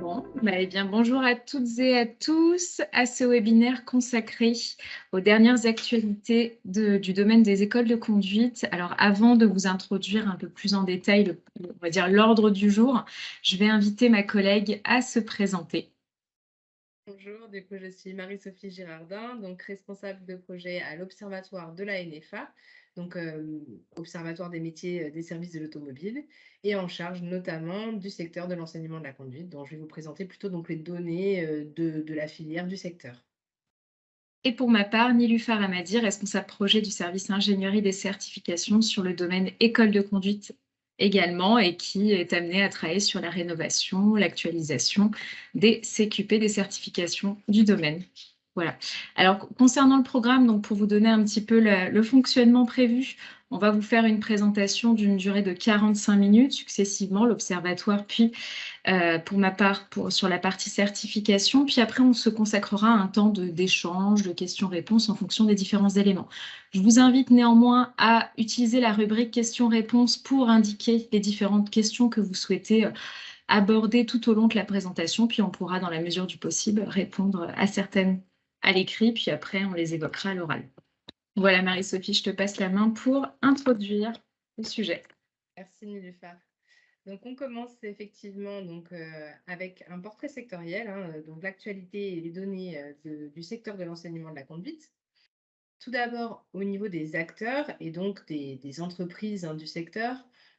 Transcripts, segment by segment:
Bon, eh bien, bonjour à toutes et à tous à ce webinaire consacré aux dernières actualités du domaine des écoles de conduite. Alors, avant de vous introduire un peu plus en détail, on va dire l'ordre du jour, je vais inviter ma collègue à se présenter. Bonjour, du coup, je suis Marie-Sophie Girardin, donc responsable de projet à l'Observatoire de la NFA, donc Observatoire des métiers des services de l'automobile, et en charge notamment du secteur de l'enseignement de la conduite, dont je vais vous présenter plutôt donc les données de la filière du secteur. Et pour ma part, Nilufar Hamadi, responsable projet du service ingénierie des certifications sur le domaine école de conduite également, et qui est amené à travailler sur la rénovation, l'actualisation des CQP, des certifications du domaine. Voilà. Alors, concernant le programme, donc pour vous donner un petit peu le fonctionnement prévu, on va vous faire une présentation d'une durée de 45 minutes successivement, l'observatoire, puis pour ma part, sur la partie certification. Puis après, on se consacrera à un temps d'échange, de questions-réponses en fonction des différents éléments. Je vous invite néanmoins à utiliser la rubrique questions-réponses pour indiquer les différentes questions que vous souhaitez aborder tout au long de la présentation. Puis on pourra, dans la mesure du possible, répondre à certaines à l'écrit. Puis après, on les évoquera à l'oral. Voilà, Marie-Sophie, je te passe la main pour introduire le sujet. Merci Nilufar. Donc on commence effectivement avec un portrait sectoriel, hein, donc l'actualité et les données du secteur de l'enseignement de la conduite. Tout d'abord, au niveau des acteurs et donc des entreprises du secteur,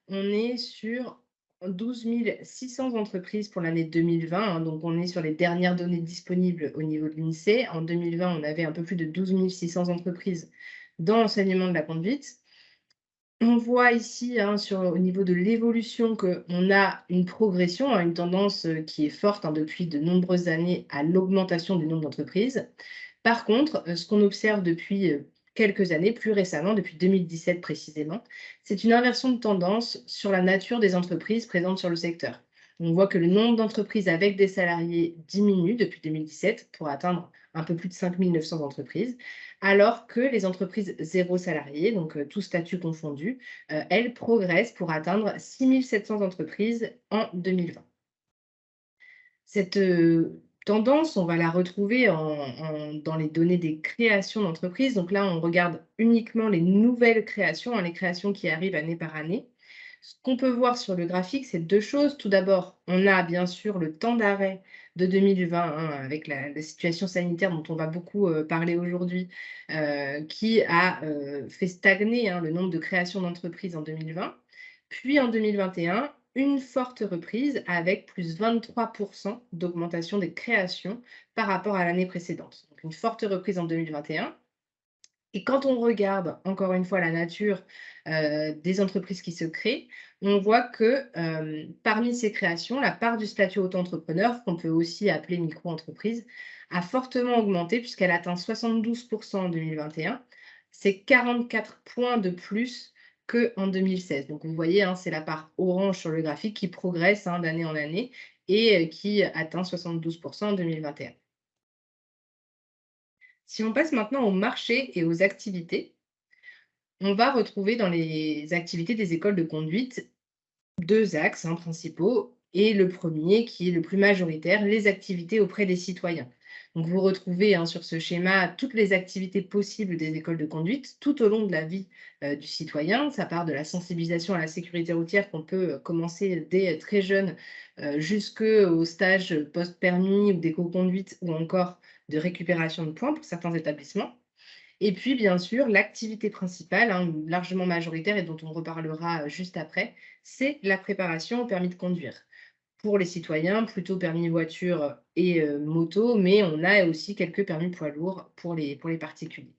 on est sur 12 600 entreprises pour l'année 2020. Donc, on est sur les dernières données disponibles au niveau de l'INSEE. En 2020, on avait un peu plus de 12 600 entreprises dans l'enseignement de la conduite. On voit ici, au niveau de l'évolution, qu'on a une progression, une tendance qui est forte depuis de nombreuses années à l'augmentation du nombre d'entreprises. Par contre, ce qu'on observe depuis quelques années, plus récemment, depuis 2017 précisément, c'est une inversion de tendance sur la nature des entreprises présentes sur le secteur. On voit que le nombre d'entreprises avec des salariés diminue depuis 2017 pour atteindre un peu plus de 5 900 entreprises, alors que les entreprises zéro salarié, donc tout statut confondu, elles progressent pour atteindre 6 700 entreprises en 2020. Cette tendance, on va la retrouver dans les données des créations d'entreprises. Donc là, on regarde uniquement les nouvelles créations, les créations qui arrivent année par année. Ce qu'on peut voir sur le graphique, c'est deux choses. Tout d'abord, on a bien sûr le temps d'arrêt de 2020, avec la situation sanitaire dont on va beaucoup parler aujourd'hui, qui a fait stagner le nombre de créations d'entreprises en 2020. Puis en 2021, une forte reprise avec plus 23 d'augmentation des créations par rapport à l'année précédente. Donc une forte reprise en 2021. Et quand on regarde encore une fois la nature des entreprises qui se créent, on voit que parmi ces créations, la part du statut auto-entrepreneur, qu'on peut aussi appeler micro-entreprise, a fortement augmenté puisqu'elle atteint 72 en 2021. C'est 44 points de plus qu'en 2016. Donc vous voyez, c'est la part orange sur le graphique qui progresse d'année en année et qui atteint 72 en 2021. Si on passe maintenant au marché et aux activités, on va retrouver dans les activités des écoles de conduite 2 axes principaux, et le premier qui est le plus majoritaire, les activités auprès des citoyens. Donc vous retrouvez sur ce schéma toutes les activités possibles des écoles de conduite tout au long de la vie du citoyen. Ça part de la sensibilisation à la sécurité routière qu'on peut commencer dès très jeune, jusqu'au stage post-permis ou d'éco-conduite, ou encore de récupération de points pour certains établissements. Et puis, bien sûr, l'activité principale, largement majoritaire et dont on reparlera juste après, c'est la préparation au permis de conduire. Pour les citoyens, plutôt permis voiture et moto, mais on a aussi quelques permis poids lourds pour les particuliers.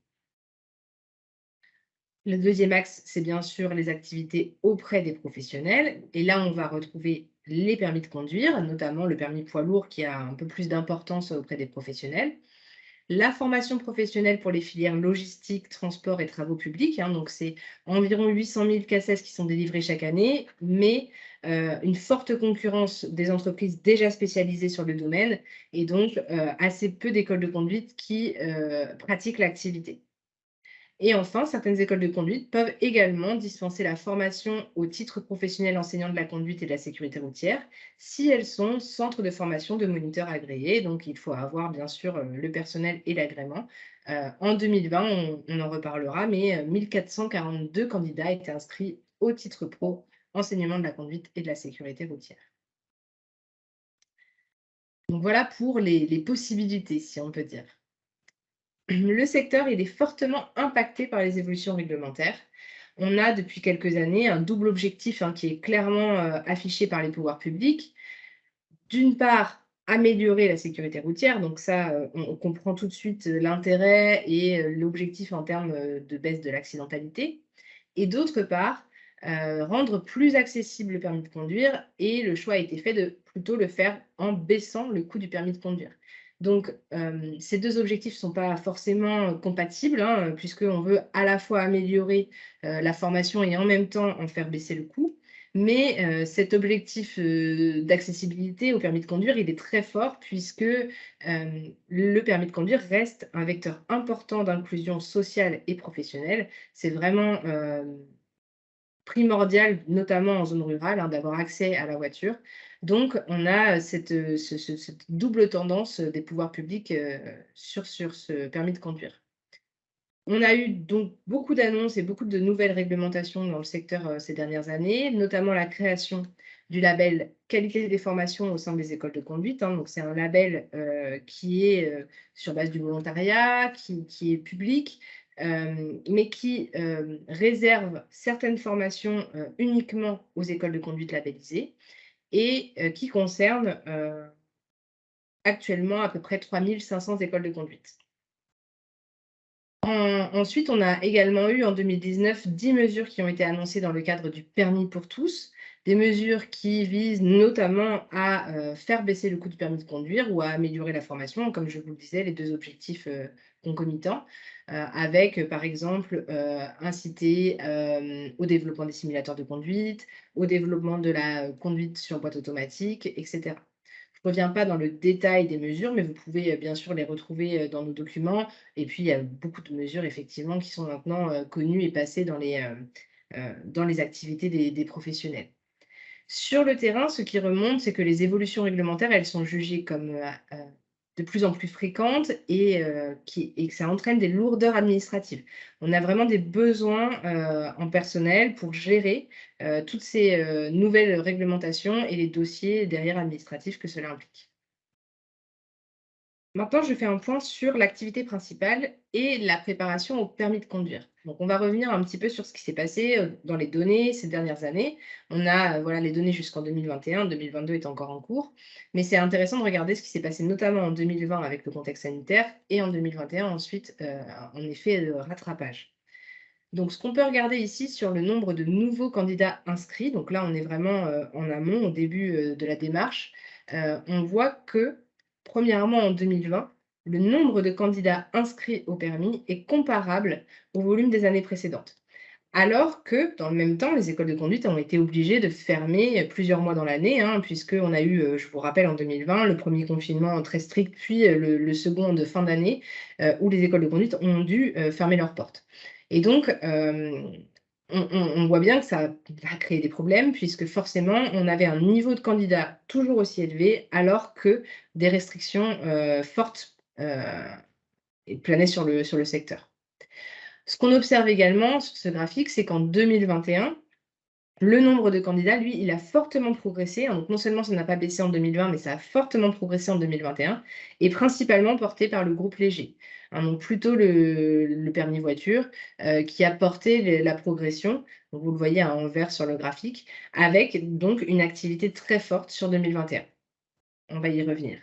Le deuxième axe, c'est bien sûr les activités auprès des professionnels. Et là, on va retrouver les permis de conduire, notamment le permis poids lourd qui a un peu plus d'importance auprès des professionnels. La formation professionnelle pour les filières logistique, transport et travaux publics, donc c'est environ 800 000 CACES qui sont délivrés chaque année, mais une forte concurrence des entreprises déjà spécialisées sur le domaine, et donc assez peu d'écoles de conduite qui pratiquent l'activité. Et enfin, certaines écoles de conduite peuvent également dispenser la formation au titre professionnel enseignant de la conduite et de la sécurité routière si elles sont centres de formation de moniteurs agréés. Donc, il faut avoir bien sûr le personnel et l'agrément. En 2020, on en reparlera, mais 1442 candidats étaient inscrits au titre pro enseignement de la conduite et de la sécurité routière. Donc voilà pour les possibilités, si on peut dire. Le secteur, il est fortement impacté par les évolutions réglementaires. On a depuis quelques années un double objectif qui est clairement affiché par les pouvoirs publics. D'une part, améliorer la sécurité routière, donc ça, on comprend tout de suite l'intérêt et l'objectif en termes de baisse de l'accidentalité. Et d'autre part, rendre plus accessible le permis de conduire et le choix a été fait de plutôt le faire en baissant le coût du permis de conduire. Donc, ces 2 objectifs ne sont pas forcément compatibles, puisqu'on veut à la fois améliorer, la formation et en même temps en faire baisser le coût. Mais, cet objectif, d'accessibilité au permis de conduire, il est très fort puisque, le permis de conduire reste un vecteur important d'inclusion sociale et professionnelle. C'est vraiment, primordial, notamment en zone rurale, d'avoir accès à la voiture. Donc on a cette double tendance, des pouvoirs publics, sur ce permis de conduire. On a eu donc beaucoup d'annonces et beaucoup de nouvelles réglementations dans le secteur, ces dernières années, notamment la création du label qualité des formations au sein des écoles de conduite, Donc c'est un label, qui est, sur base du volontariat, qui est public, mais qui, réserve certaines formations, uniquement aux écoles de conduite labellisées et qui concerne, actuellement à peu près 3 500 écoles de conduite. Ensuite, on a également eu en 2019 10 mesures qui ont été annoncées dans le cadre du permis pour tous. Des mesures qui visent notamment à faire baisser le coût du permis de conduire ou à améliorer la formation, comme je vous le disais, les 2 objectifs concomitants, avec par exemple inciter au développement des simulateurs de conduite, au développement de la conduite sur boîte automatique, etc. Je ne reviens pas dans le détail des mesures, mais vous pouvez bien sûr les retrouver dans nos documents. Et puis, il y a beaucoup de mesures, effectivement, qui sont maintenant connues et passées dans les activités des professionnels. Sur le terrain, ce qui remonte, c'est que les évolutions réglementaires, elles sont jugées comme de plus en plus fréquentes et que ça entraîne des lourdeurs administratives. On a vraiment des besoins en personnel pour gérer toutes ces nouvelles réglementations et les dossiers derrière administratifs que cela implique. Maintenant, je fais un point sur l'activité principale et la préparation au permis de conduire. Donc, on va revenir un petit peu sur ce qui s'est passé dans les données ces dernières années. On a voilà, les données jusqu'en 2021, 2022 est encore en cours, mais c'est intéressant de regarder ce qui s'est passé notamment en 2020 avec le contexte sanitaire et en 2021 ensuite en effet de rattrapage. Donc, ce qu'on peut regarder ici sur le nombre de nouveaux candidats inscrits, donc là, on est vraiment en amont, au début de la démarche, on voit que, premièrement, en 2020, le nombre de candidats inscrits au permis est comparable au volume des années précédentes. Alors que, dans le même temps, les écoles de conduite ont été obligées de fermer plusieurs mois dans l'année, puisqu'on a eu, je vous rappelle, en 2020, le premier confinement très strict, puis le second de fin d'année, où les écoles de conduite ont dû fermer leurs portes. Et donc, on voit bien que ça va créer des problèmes, puisque forcément, on avait un niveau de candidats toujours aussi élevé, alors que des restrictions fortes planaient sur le secteur. Ce qu'on observe également sur ce graphique, c'est qu'en 2021, le nombre de candidats, lui, il a fortement progressé. Donc non seulement ça n'a pas baissé en 2020, mais ça a fortement progressé en 2021, et principalement porté par le groupe léger. Donc plutôt le permis voiture qui a porté la progression. Donc vous le voyez en vert sur le graphique, avec donc une activité très forte sur 2021. On va y revenir.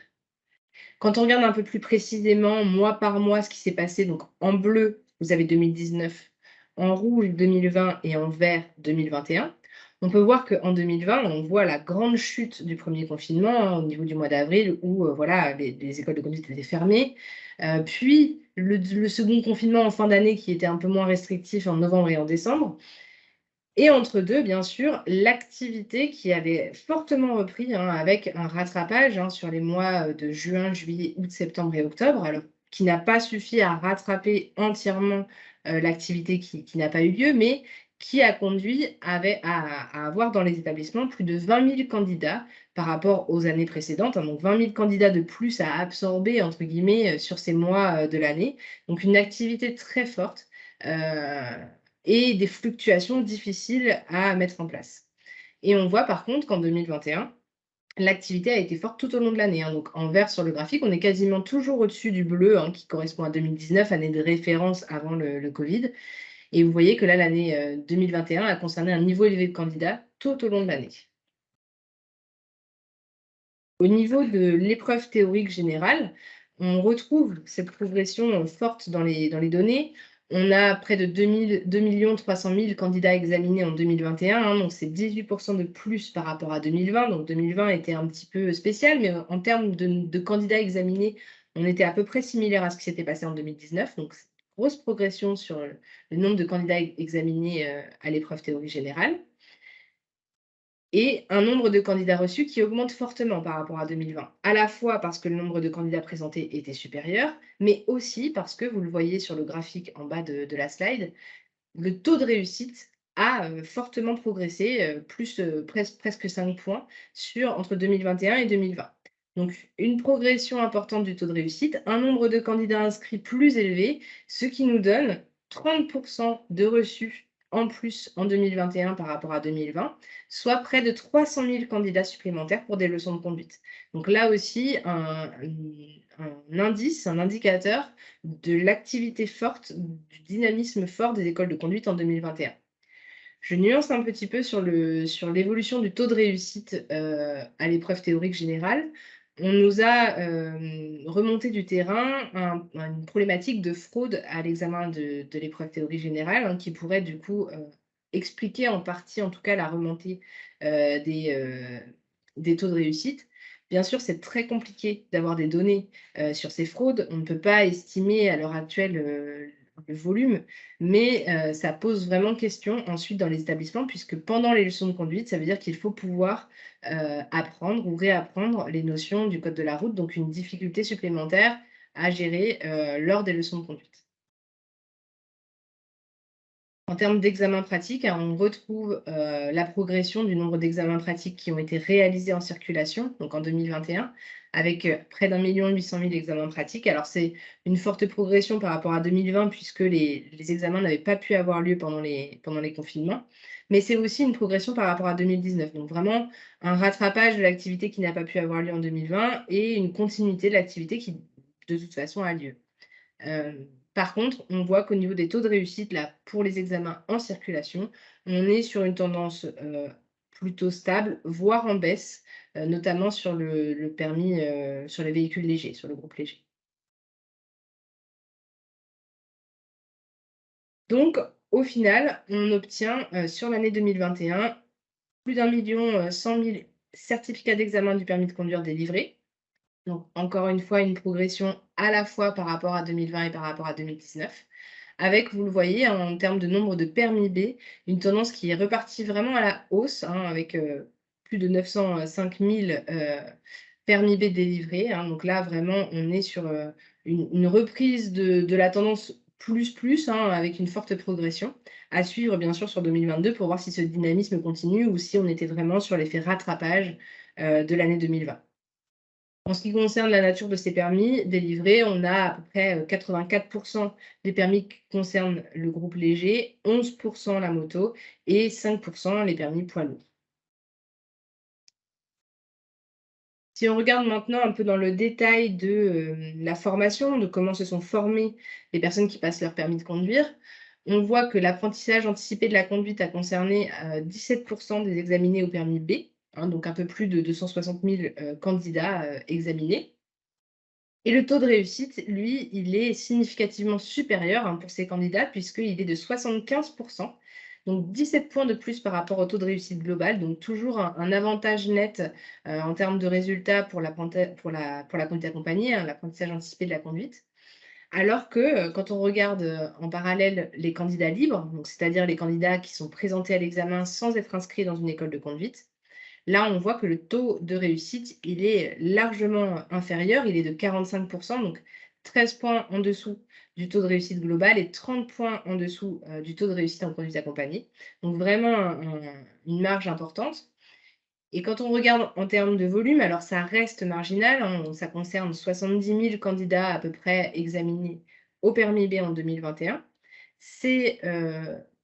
Quand on regarde un peu plus précisément, mois par mois, ce qui s'est passé, donc en bleu, vous avez 2019, en rouge 2020 et en vert 2021. On peut voir qu'en 2020, on voit la grande chute du premier confinement au niveau du mois d'avril où voilà, les écoles de conduite étaient fermées. Puis le second confinement en fin d'année qui était un peu moins restrictif en novembre et en décembre. Et entre deux, bien sûr, l'activité qui avait fortement repris avec un rattrapage sur les mois de juin, juillet, août, septembre et octobre, alors qui n'a pas suffi à rattraper entièrement l'activité qui n'a pas eu lieu, mais qui a conduit à avoir dans les établissements plus de 20 000 candidats par rapport aux années précédentes, hein. Donc 20 000 candidats de plus à absorber, entre guillemets, sur ces mois de l'année. Donc une activité très forte et des fluctuations difficiles à mettre en place. Et on voit par contre qu'en 2021, l'activité a été forte tout au long de l'année, hein. Donc en vert sur le graphique, on est quasiment toujours au-dessus du bleu, hein, qui correspond à 2019, année de référence avant le Covid. Et vous voyez que là, l'année 2021 a concerné un niveau élevé de candidats tout au long de l'année. Au niveau de l'épreuve théorique générale, on retrouve cette progression forte dans les données. On a près de 2 300 000 candidats examinés en 2021, hein, donc c'est 18% de plus par rapport à 2020. Donc 2020 était un petit peu spécial, mais en termes de candidats examinés, on était à peu près similaire à ce qui s'était passé en 2019. Donc c'est une grosse progression sur le nombre de candidats examinés à l'épreuve théorique générale. Et un nombre de candidats reçus qui augmente fortement par rapport à 2020, à la fois parce que le nombre de candidats présentés était supérieur, mais aussi parce que, vous le voyez sur le graphique en bas de la slide, le taux de réussite a fortement progressé, presque 5 points entre 2021 et 2020. Donc une progression importante du taux de réussite, un nombre de candidats inscrits plus élevé, ce qui nous donne 30% de reçus en plus en 2021 par rapport à 2020, soit près de 300 000 candidats supplémentaires pour des leçons de conduite. Donc là aussi, un indice, un indicateur de l'activité forte, du dynamisme fort des écoles de conduite en 2021. Je nuance un petit peu sur l'évolution du taux de réussite à l'épreuve théorique générale. On nous a remonté du terrain une problématique de fraude à l'examen de l'épreuve théorique générale, hein, qui pourrait du coup expliquer en partie, en tout cas, la remontée des taux de réussite. Bien sûr, c'est très compliqué d'avoir des données sur ces fraudes. On ne peut pas estimer à l'heure actuelle le volume, mais ça pose vraiment question ensuite dans les établissements, puisque pendant les leçons de conduite, ça veut dire qu'il faut pouvoir apprendre ou réapprendre les notions du code de la route, donc une difficulté supplémentaire à gérer lors des leçons de conduite. En termes d'examens pratiques, hein, on retrouve la progression du nombre d'examens pratiques qui ont été réalisés en circulation, donc en 2021, avec près d'1 800 000 examens pratiques. Alors c'est une forte progression par rapport à 2020, puisque les examens n'avaient pas pu avoir lieu pendant les confinements, mais c'est aussi une progression par rapport à 2019. Donc vraiment un rattrapage de l'activité qui n'a pas pu avoir lieu en 2020 et une continuité de l'activité qui, de toute façon, a lieu. Par contre, on voit qu'au niveau des taux de réussite, là, pour les examens en circulation, on est sur une tendance plutôt stable, voire en baisse, notamment sur le permis, sur les véhicules légers, sur le groupe léger. Donc, au final, on obtient sur l'année 2021 plus d'1 100 000 certificats d'examen du permis de conduire délivrés. Donc, encore une fois, une progression à la fois par rapport à 2020 et par rapport à 2019, avec, vous le voyez, en termes de nombre de permis B, une tendance qui est repartie vraiment à la hausse, hein, avec plus de 905 000 permis B délivrés, hein. Donc là, vraiment, on est sur une reprise de la tendance plus, hein, avec une forte progression, à suivre bien sûr sur 2022 pour voir si ce dynamisme continue ou si on était vraiment sur l'effet rattrapage de l'année 2020. En ce qui concerne la nature de ces permis délivrés, on a à peu près 84% des permis qui concernent le groupe léger, 11% la moto et 5% les permis poids lourds. Si on regarde maintenant un peu dans le détail de la formation, de comment se sont formées les personnes qui passent leur permis de conduire, on voit que l'apprentissage anticipé de la conduite a concerné 17% des examinés au permis B, hein, donc un peu plus de 260 000 candidats examinés. Et le taux de réussite, lui, il est significativement supérieur, hein, pour ces candidats, puisqu'il est de 75%, donc 17 points de plus par rapport au taux de réussite global, donc toujours un avantage net en termes de résultats pour la conduite accompagnée, hein, l'apprentissage anticipé de la conduite. Alors que quand on regarde en parallèle les candidats libres, donc c'est-à-dire les candidats qui sont présentés à l'examen sans être inscrits dans une école de conduite, là, on voit que le taux de réussite, il est largement inférieur, il est de 45%, donc 13 points en dessous du taux de réussite global et 30 points en dessous du taux de réussite en conduite accompagnée. Donc vraiment une marge importante. Et quand on regarde en termes de volume, alors ça reste marginal, hein, ça concerne 70 000 candidats à peu près examinés au permis B en 2021. C'est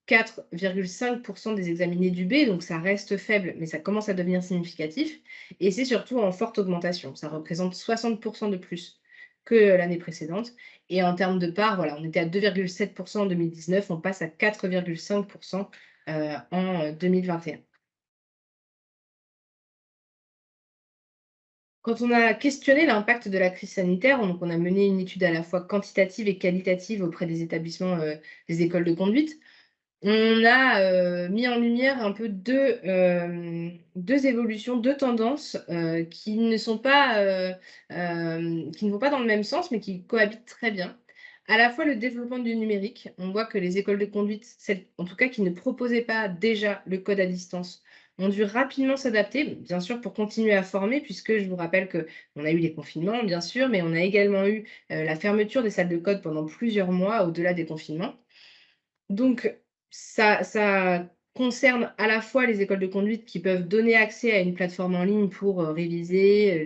4,5% des examinés du B, donc ça reste faible, mais ça commence à devenir significatif. Et c'est surtout en forte augmentation. Ça représente 60% de plus que l'année précédente. Et en termes de part, voilà, on était à 2,7% en 2019, on passe à 4,5% en 2021. Quand on a questionné l'impact de la crise sanitaire, donc on a mené une étude à la fois quantitative et qualitative auprès des établissements, des écoles de conduite. On a, mis en lumière un peu 2 évolutions, 2 tendances, qui ne sont pas, qui ne vont pas dans le même sens, mais qui cohabitent très bien. À la fois le développement du numérique, on voit que les écoles de conduite, celles en tout cas qui ne proposaient pas déjà le code à distance, ont dû rapidement s'adapter, bien sûr pour continuer à former puisque je vous rappelle qu'on a eu les confinements bien sûr, mais on a également eu, la fermeture des salles de code pendant plusieurs mois au-delà des confinements. Donc ça concerne à la fois les écoles de conduite qui peuvent donner accès à une plateforme en ligne pour, réviser,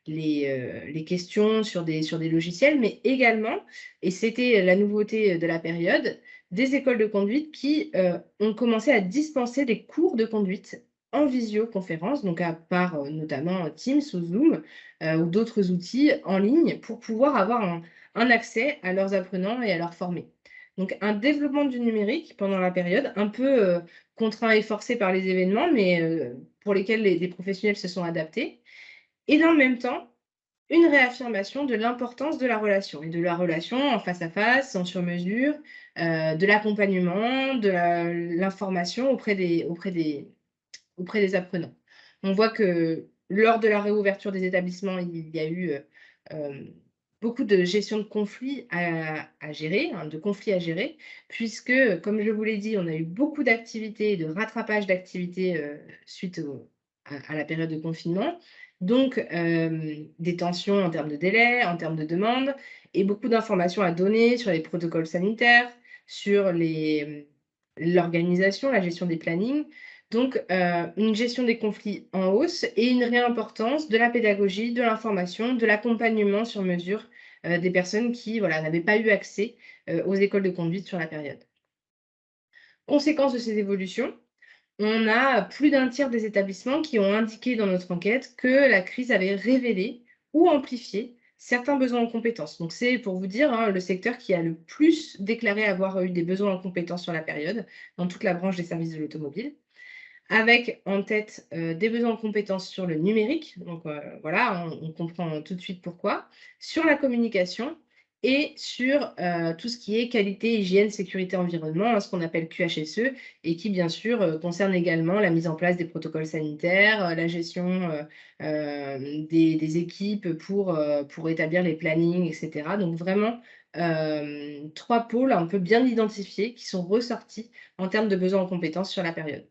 les questions sur des logiciels, mais également, et c'était la nouveauté, de la période, des écoles de conduite qui, ont commencé à dispenser des cours de conduite en visioconférence, donc par, notamment Teams ou Zoom, ou d'autres outils en ligne pour pouvoir avoir un accès à leurs apprenants et à leurs formés. Donc un développement du numérique pendant la période, un peu, contraint et forcé par les événements, mais pour lesquels les professionnels se sont adaptés et dans le même temps, une réaffirmation de l'importance de la relation et de la relation en face à face, en sur mesure, de l'accompagnement, de l'information auprès des apprenants. On voit que lors de la réouverture des établissements, il y a eu, hem, beaucoup de gestion de conflits à gérer, hein, de conflits à gérer, puisque, comme je vous l'ai dit, on a eu beaucoup d'activités, de rattrapage d'activités, suite à la période de confinement. Donc, des tensions en termes de délai, en termes de demande et beaucoup d'informations à donner sur les protocoles sanitaires, sur l'organisation, la gestion des plannings. Donc, une gestion des conflits en hausse et une réimportance de la pédagogie, de l'information, de l'accompagnement sur mesure, des personnes qui, voilà, n'avaient pas eu accès, aux écoles de conduite sur la période. Conséquence de ces évolutions, on a plus d'un tiers des établissements qui ont indiqué dans notre enquête que la crise avait révélé ou amplifié certains besoins en compétences. Donc c'est pour vous dire, hein, le secteur qui a le plus déclaré avoir eu des besoins en compétences sur la période, dans toute la branche des services de l'automobile. Avec en tête, des besoins en compétences sur le numérique, donc voilà, on comprend tout de suite pourquoi. Sur la communication et sur, tout ce qui est qualité, hygiène, sécurité, environnement, hein, ce qu'on appelle QHSE et qui bien sûr, concerne également la mise en place des protocoles sanitaires, la gestion, des équipes pour établir les plannings et cetera. Donc vraiment, 3 pôles un peu bien identifiés qui sont ressortis en termes de besoins en compétences sur la période.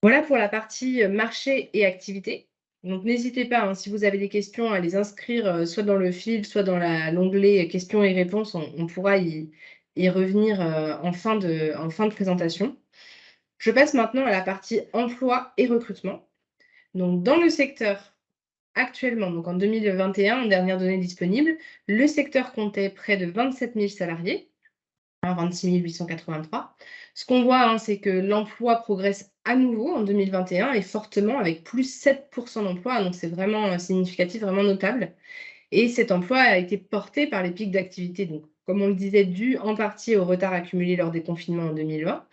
Voilà pour la partie, marché et activité. Donc n'hésitez pas, hein, si vous avez des questions, à les inscrire, soit dans le fil, soit dans l'onglet questions et réponses. On pourra y revenir, en fin de présentation. Je passe maintenant à la partie emploi et recrutement. Donc dans le secteur, actuellement, donc en 2021, en dernières données disponibles, le secteur comptait près de 27 000 salariés. 26 883. Ce qu'on voit, hein, c'est que l'emploi progresse à nouveau en 2021 et fortement avec plus 7% d'emplois, donc c'est vraiment significatif, vraiment notable. Et cet emploi a été porté par les pics d'activité, donc comme on le disait, dû en partie au retard accumulé lors des confinements en 2020.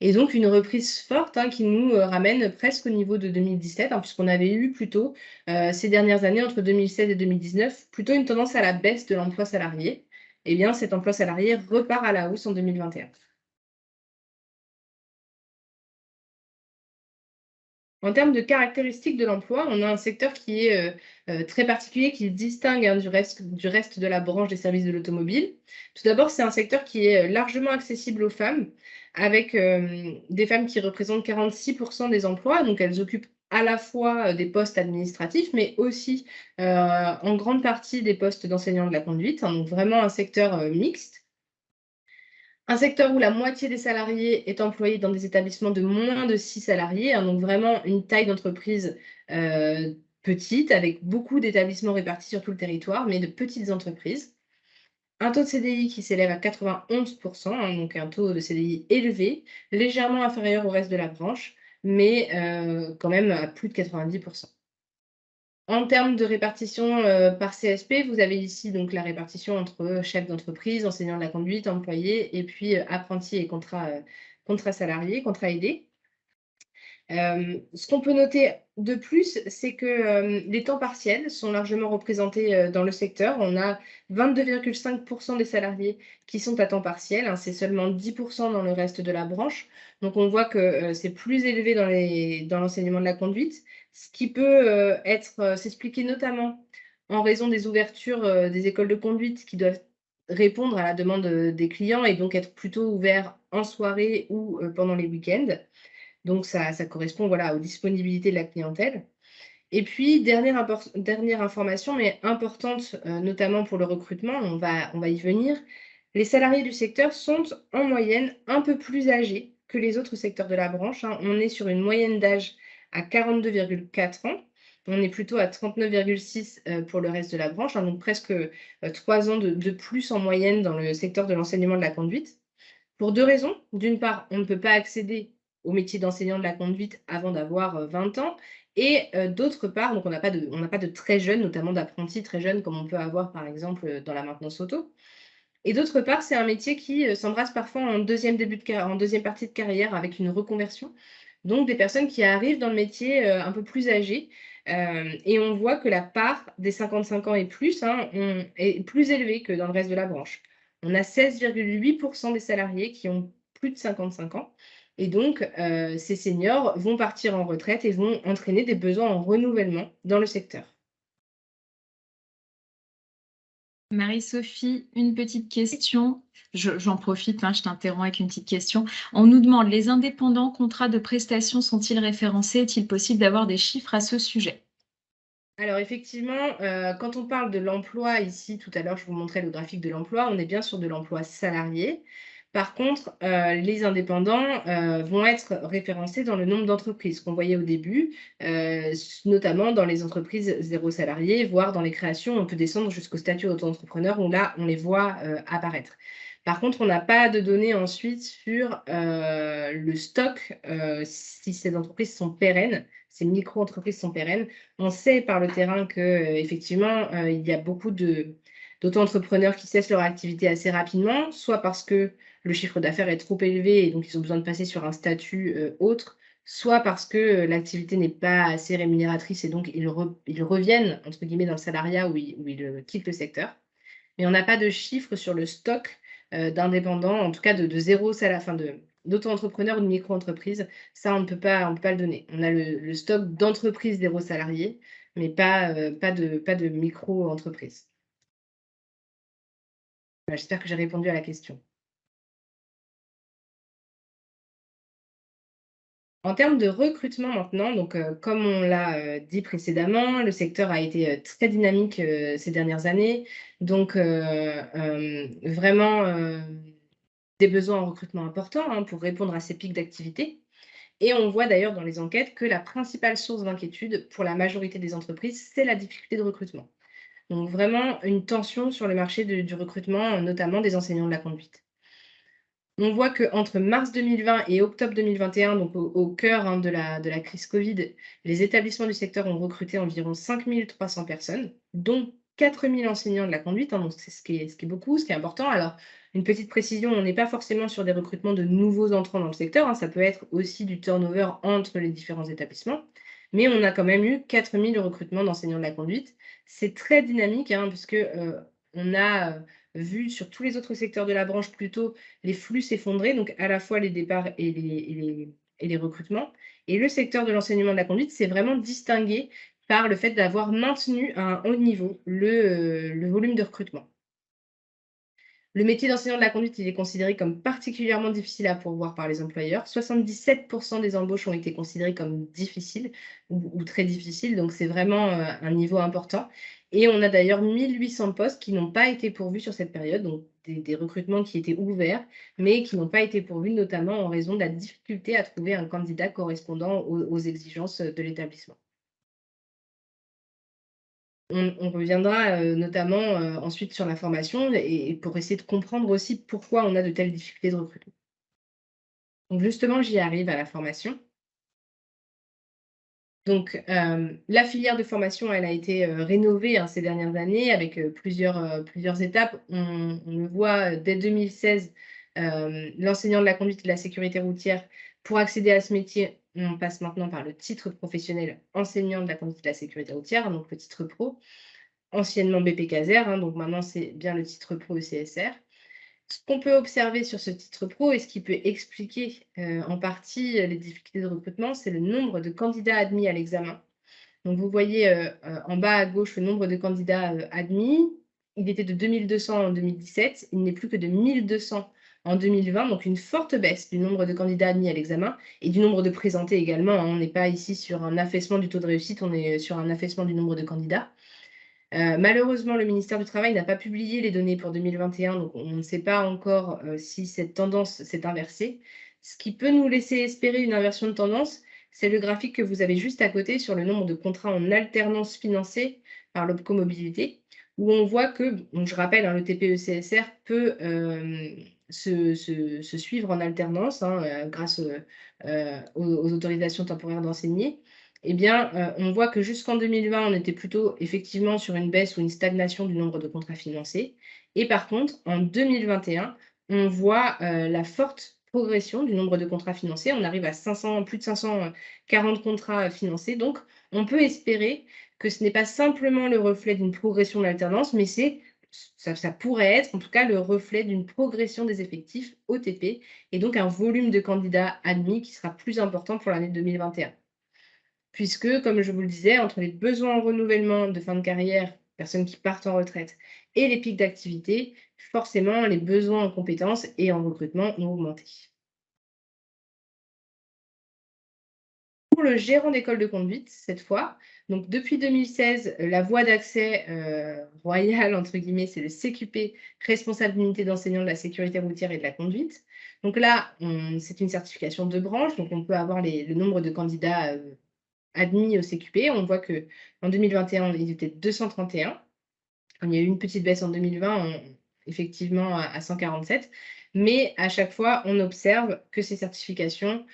Et donc une reprise forte, hein, qui nous ramène presque au niveau de 2017, hein, puisqu'on avait eu plutôt ces dernières années, entre 2016 et 2019, plutôt une tendance à la baisse de l'emploi salarié. Eh bien, cet emploi salarié repart à la hausse en 2021. En termes de caractéristiques de l'emploi, on a un secteur qui est très particulier, qui se distingue, hein, du reste de la branche des services de l'automobile. Tout d'abord, c'est un secteur qui est largement accessible aux femmes, avec des femmes qui représentent 46% des emplois, donc elles occupent à la fois des postes administratifs, mais aussi en grande partie des postes d'enseignants de la conduite, hein, donc vraiment un secteur mixte. Un secteur où la moitié des salariés est employée dans des établissements de moins de 6 salariés, hein, donc vraiment une taille d'entreprise petite, avec beaucoup d'établissements répartis sur tout le territoire, mais de petites entreprises. Un taux de CDI qui s'élève à 91 hein, donc un taux de CDI élevé, légèrement inférieur au reste de la branche, mais quand même à plus de 90. En termes de répartition, par CSP, vous avez ici donc la répartition entre chefs d'entreprise, enseignants de la conduite, employés et puis, apprentis et contrats salariés, contrats aidés. Ce qu'on peut noter de plus, c'est que, les temps partiels sont largement représentés, dans le secteur. On a 22,5 des salariés qui sont à temps partiel, hein, c'est seulement 10 dans le reste de la branche. Donc on voit que, c'est plus élevé dans l'enseignement de la conduite, ce qui peut, s'expliquer notamment en raison des ouvertures, des écoles de conduite qui doivent répondre à la demande, des clients et donc être plutôt ouverts en soirée ou, pendant les week-ends. Donc ça correspond, voilà, aux disponibilités de la clientèle. Et puis dernière information, mais importante, notamment pour le recrutement, on va y venir. Les salariés du secteur sont en moyenne un peu plus âgés que les autres secteurs de la branche, hein. On est sur une moyenne d'âge à 42,4 ans. On est plutôt à 39,6 pour le reste de la branche, hein, donc presque 3 ans de plus en moyenne dans le secteur de l'enseignement de la conduite. Pour 2 raisons. D'une part, on ne peut pas accéder au métier d'enseignant de la conduite avant d'avoir, 20 ans et d'autre part, donc on n'a pas de très jeunes, notamment d'apprentis très jeunes comme on peut avoir par exemple, dans la maintenance auto et d'autre part, c'est un métier qui, s'embrasse parfois en deuxième partie de carrière avec une reconversion. Donc des personnes qui arrivent dans le métier, un peu plus âgées, et on voit que la part des 55 ans et plus, hein, est plus élevée que dans le reste de la branche. On a 16,8 des salariés qui ont plus de 55 ans et donc ces seniors vont partir en retraite et vont entraîner des besoins en renouvellement dans le secteur. Marie-Sophie, une petite question. J'en profite, hein, je t'interromps avec une petite question. On nous demande, les indépendants contrats de prestation sont-ils référencés? Est-il possible d'avoir des chiffres à ce sujet? Alors effectivement, quand on parle de l'emploi ici, tout à l'heure, je vous montrais le graphique de l'emploi, on est bien sur de l'emploi salarié. Par contre, les indépendants, vont être référencés dans le nombre d'entreprises qu'on voyait au début, notamment dans les entreprises 0 salarié, voire dans les créations, on peut descendre jusqu'au statut auto-entrepreneur où là, on les voit, apparaître. Par contre, on n'a pas de données ensuite sur, le stock, si ces entreprises sont pérennes, ces micro-entreprises sont pérennes. On sait par le terrain que, effectivement, il y a beaucoup d'auto-entrepreneurs qui cessent leur activité assez rapidement, soit parce que le chiffre d'affaires est trop élevé et donc ils ont besoin de passer sur un statut, autre, soit parce que, l'activité n'est pas assez rémunératrice et donc ils «reviennent» entre guillemets dans le salariat où ils quittent le secteur. Mais on n'a pas de chiffres sur le stock, d'indépendants, en tout cas de 0 sala enfin d'auto-entrepreneurs ou de micro-entreprises. Ça, on peut pas le donner. On a le stock d'entreprises 0 salariés, mais pas de micro-entreprises. Voilà, j'espère que j'ai répondu à la question. En termes de recrutement maintenant, donc comme on l'a, dit précédemment, le secteur a été, très dynamique, ces dernières années. Donc vraiment, des besoins en recrutement importants, hein, pour répondre à ces pics d'activité et on voit d'ailleurs dans les enquêtes que la principale source d'inquiétude pour la majorité des entreprises, c'est la difficulté de recrutement. Donc vraiment une tension sur le marché du recrutement, notamment des enseignants de la conduite. On voit qu'entre mars 2020 et octobre 2021, donc au cœur, hein, de la crise Covid, les établissements du secteur ont recruté environ 5 300 personnes, dont 4 000 enseignants de la conduite, hein, donc c'est ce qui est beaucoup, ce qui est important. Alors, une petite précision, on n'est pas forcément sur des recrutements de nouveaux entrants dans le secteur, hein, ça peut être aussi du turnover entre les différents établissements, mais on a quand même eu 4 000 recrutements d'enseignants de la conduite. C'est très dynamique, hein, puisque on a vu sur tous les autres secteurs de la branche plutôt les flux s'effondraient, donc à la fois les départs et les recrutements. Et le secteur de l'enseignement de la conduite s'est vraiment distingué par le fait d'avoir maintenu à un haut niveau le volume de recrutement. Le métier d'enseignant de la conduite, il est considéré comme particulièrement difficile à pourvoir par les employeurs. 77% des embauches ont été considérées comme difficiles ou très difficiles, donc c'est vraiment un niveau important. Et on a d'ailleurs 1800 postes qui n'ont pas été pourvus sur cette période, donc des recrutements qui étaient ouverts, mais qui n'ont pas été pourvus, notamment en raison de la difficulté à trouver un candidat correspondant aux exigences de l'établissement. On reviendra, notamment, ensuite sur la formation et pour essayer de comprendre aussi pourquoi on a de telles difficultés de recrutement. Donc justement, j'y arrive à la formation. Donc, la filière de formation, elle a été, rénovée, hein, ces dernières années avec, plusieurs étapes. On le voit, dès 2016, l'enseignant de la conduite et de la sécurité routière, pour accéder à ce métier, on passe maintenant par le titre professionnel enseignant de la conduite et de la sécurité routière, donc le titre pro. Anciennement BP-Caser, hein, donc maintenant c'est bien le titre pro ECSR. Ce qu'on peut observer sur ce titre pro et ce qui peut expliquer en partie les difficultés de recrutement, c'est le nombre de candidats admis à l'examen. Donc vous voyez en bas à gauche le nombre de candidats admis. Il était de 2200 en 2017, il n'est plus que de 1200 en 2020, donc une forte baisse du nombre de candidats admis à l'examen et du nombre de présentés également, hein. On n'est pas ici sur un affaissement du taux de réussite, on est sur un affaissement du nombre de candidats. Malheureusement, le ministère du Travail n'a pas publié les données pour 2021, donc on ne sait pas encore, si cette tendance s'est inversée. Ce qui peut nous laisser espérer une inversion de tendance, c'est le graphique que vous avez juste à côté sur le nombre de contrats en alternance financés par l'Opco-Mobilité, où on voit que, donc je rappelle, hein, le TPE-CSR peut, se suivre en alternance, hein, grâce, aux autorisations temporaires d'enseigner. Eh bien, on voit que jusqu'en 2020, on était plutôt effectivement sur une baisse ou une stagnation du nombre de contrats financés. Et par contre, en 2021, on voit la forte progression du nombre de contrats financés. On arrive à 500, plus de 540 contrats financés. Donc, on peut espérer que ce n'est pas simplement le reflet d'une progression de l'alternance, mais ça pourrait être en tout cas le reflet d'une progression des effectifs OTP et donc un volume de candidats admis qui sera plus important pour l'année 2021. Puisque, comme je vous le disais, entre les besoins en renouvellement de fin de carrière, personnes qui partent en retraite, et les pics d'activité, forcément, les besoins en compétences et en recrutement ont augmenté. Pour le gérant d'école de conduite, cette fois, donc depuis 2016, la voie d'accès royale, entre guillemets, c'est le CQP, responsable d'unité d'enseignant de la sécurité routière et de la conduite. Donc là, c'est une certification de branche, donc on peut avoir le nombre de candidats admis au CQP. On voit qu'en 2021, ils étaient 231. Il y a eu une petite baisse en 2020, effectivement à 147. Mais à chaque fois, on observe que ces certifications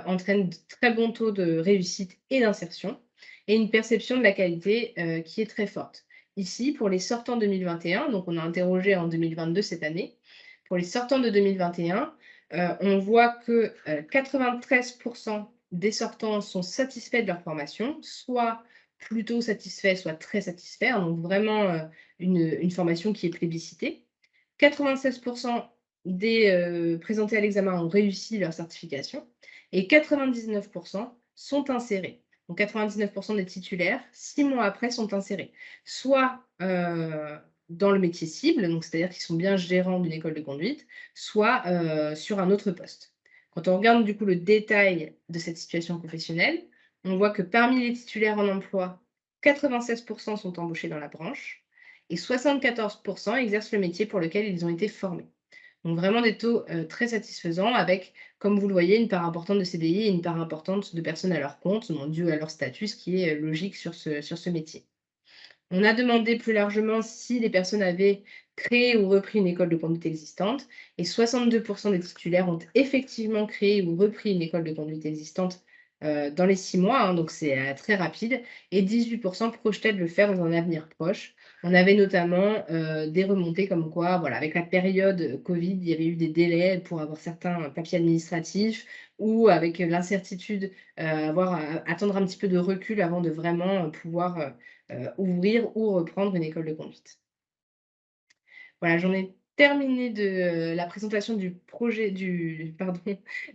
entraînent de très bons taux de réussite et d'insertion et une perception de la qualité qui est très forte. Ici, pour les sortants 2021, donc on a interrogé en 2022 cette année, pour les sortants de 2021, on voit que 93% des sortants sont satisfaits de leur formation, soit plutôt satisfaits, soit très satisfaits, hein, donc vraiment une formation qui est plébiscitée. 96% des présentés à l'examen ont réussi leur certification et 99% sont insérés. Donc 99% des titulaires, 6 mois après, sont insérés, soit dans le métier cible, donc c'est-à-dire qu'ils sont bien gérants d'une école de conduite, soit sur un autre poste. Quand on regarde du coup le détail de cette situation professionnelle, on voit que parmi les titulaires en emploi, 96% sont embauchés dans la branche et 74% exercent le métier pour lequel ils ont été formés. Donc vraiment des taux très satisfaisants avec, comme vous le voyez, une part importante de CDI et une part importante de personnes à leur compte, dû à leur statut, ce qui est logique sur ce métier. On a demandé plus largement si les personnes avaient créé ou repris une école de conduite existante et 62% des titulaires ont effectivement créé ou repris une école de conduite existante dans les 6 mois, hein, donc c'est très rapide, et 18% projetaient de le faire dans un avenir proche. On avait notamment des remontées comme quoi, voilà, avec la période Covid, il y avait eu des délais pour avoir certains papiers administratifs ou avec l'incertitude, attendre un petit peu de recul avant de vraiment pouvoir ouvrir ou reprendre une école de conduite. Voilà, j'en ai terminé de la présentation du projet pardon,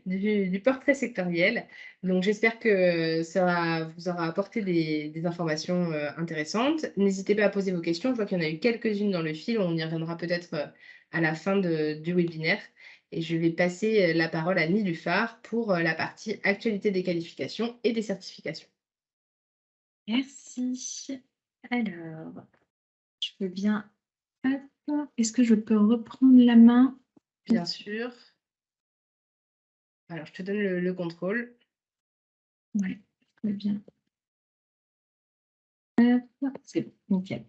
du portrait sectoriel. Donc j'espère que ça vous aura apporté des informations, intéressantes. N'hésitez pas à poser vos questions. Je vois qu'il y en a eu quelques-unes dans le fil. On y reviendra peut-être, à la fin du webinaire. Et je vais passer la parole à Niluphar pour la partie actualité des qualifications et des certifications. Merci. Alors, je veux bien. Hop, est-ce que je peux reprendre la main? Bien sûr. Alors, je te donne le contrôle. Oui, très bien. Hop, c'est bon, nickel.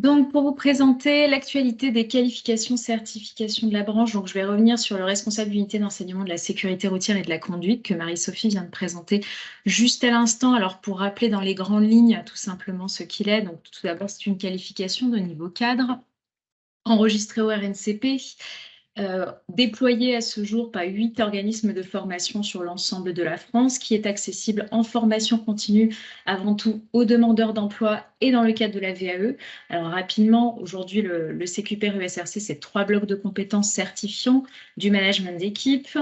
Donc, pour vous présenter l'actualité des qualifications, certifications de la branche, donc je vais revenir sur le responsable d'unité d'enseignement de la sécurité routière et de la conduite que Marie-Sophie vient de présenter juste à l'instant. Alors, pour rappeler dans les grandes lignes tout simplement ce qu'il est, donc tout d'abord, c'est une qualification de niveau cadre enregistrée au RNCP, déployée à ce jour par 8 organismes de formation sur l'ensemble de la France, qui est accessible en formation continue avant tout aux demandeurs d'emploi et dans le cadre de la VAE. Alors rapidement, aujourd'hui, le CQPR USRC, c'est 3 blocs de compétences certifiants, du management d'équipe,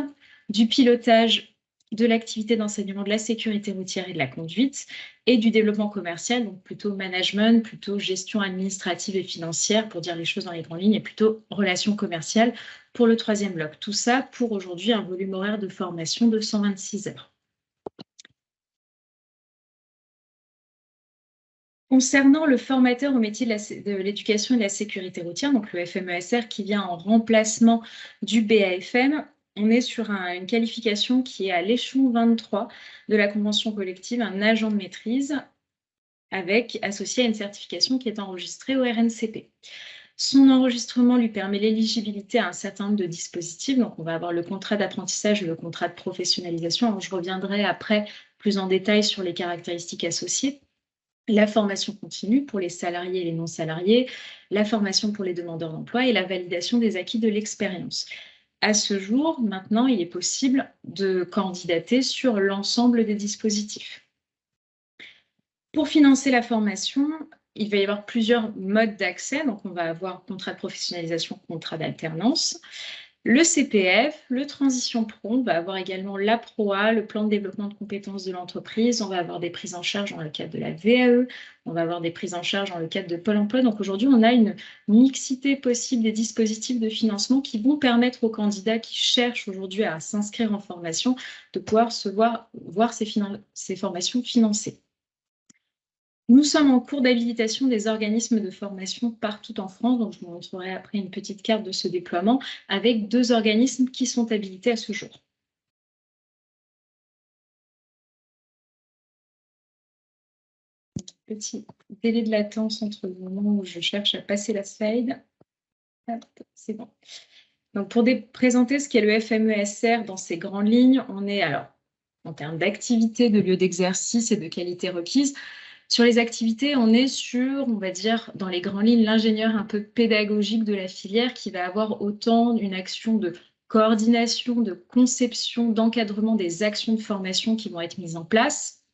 du pilotage de l'activité d'enseignement de la sécurité routière et de la conduite, et du développement commercial, donc plutôt management, plutôt gestion administrative et financière, pour dire les choses dans les grandes lignes, et plutôt relations commerciales pour le 3e bloc. Tout ça pour aujourd'hui un volume horaire de formation de 126 heures. Concernant le formateur au métier de l'éducation et de la sécurité routière, donc le FMESR qui vient en remplacement du BAFM, on est sur une qualification qui est à l'échelon 23 de la convention collective, un agent de maîtrise avec associé à une certification qui est enregistrée au RNCP. Son enregistrement lui permet l'éligibilité à un certain nombre de dispositifs. Donc, on va avoir le contrat d'apprentissage et le contrat de professionnalisation. Alors, je reviendrai après plus en détail sur les caractéristiques associées. La formation continue pour les salariés et les non-salariés, la formation pour les demandeurs d'emploi et la validation des acquis de l'expérience. À ce jour, maintenant, il est possible de candidater sur l'ensemble des dispositifs. Pour financer la formation, il va y avoir plusieurs modes d'accès. Donc, on va avoir contrat de professionnalisation, contrat d'alternance, le CPF, le Transition Pro. On va avoir également la PROA, le plan de développement de compétences de l'entreprise. On va avoir des prises en charge dans le cadre de la VAE. On va avoir des prises en charge dans le cadre de Pôle emploi. Donc, aujourd'hui, on a une mixité possible des dispositifs de financement qui vont permettre aux candidats qui cherchent aujourd'hui à s'inscrire en formation de pouvoir voir ces formations financées. Nous sommes en cours d'habilitation des organismes de formation partout en France, donc je vous montrerai après une petite carte de ce déploiement avec 2 organismes qui sont habilités à ce jour. Petit délai de latence entre le moment où je cherche à passer la slide. C'est bon. Donc pour présenter ce qu'est le FMESR dans ses grandes lignes, on est alors en termes d'activité, de lieu d'exercice et de qualité requise. Sur les activités, on est sur, on va dire, dans les grandes lignes, l'ingénieur un peu pédagogique de la filière qui va avoir autant une action de coordination, de conception, d'encadrement des actions de formation qui vont être mises en place,